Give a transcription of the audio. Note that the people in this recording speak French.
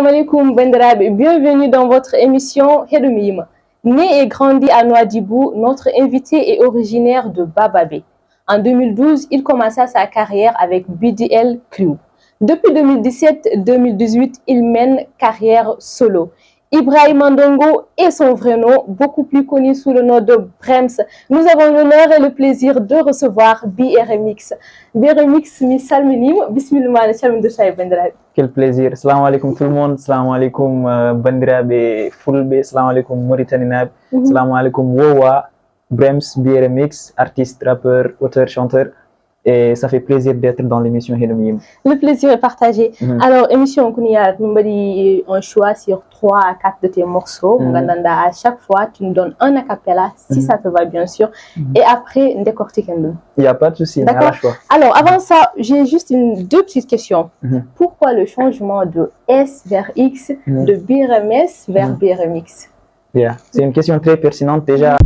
alaikum bandiraɓe, bienvenue dans votre émission Hedumima. Né et grandi à Nouadhibou, notre invité est originaire de Bababé. En 2012, il commença sa carrière avec BDL Crew. Depuis 2017-2018, il mène carrière solo. Ibrahim Ndongo est son vrai nom, beaucoup plus connu sous le nom de Brems. Nous avons l'honneur et le plaisir de recevoir BRMX. BRMX, mi salminim, bismillah, quel plaisir. Salam alaikum tout le monde. Salam alaikum bandiraɓe fulɓe. Salam alaikum Mauritanie. Salam alaikum Wowa, Brems, BRMX, artiste, rappeur, auteur, chanteur. Et ça fait plaisir d'être dans l'émission Hedumima. Le plaisir est partagé. Alors, émission Kounia, on choix sur 3 à 4 de tes morceaux. À chaque fois, tu nous donnes un a cappella, si ça te va bien sûr. Et après, on décortique un. Il n'y a pas de souci, on a le choix. Alors, avant ça, j'ai juste deux petites questions. Pourquoi le changement de S vers X, de BRMS vers BRMX? C'est une question très pertinente déjà.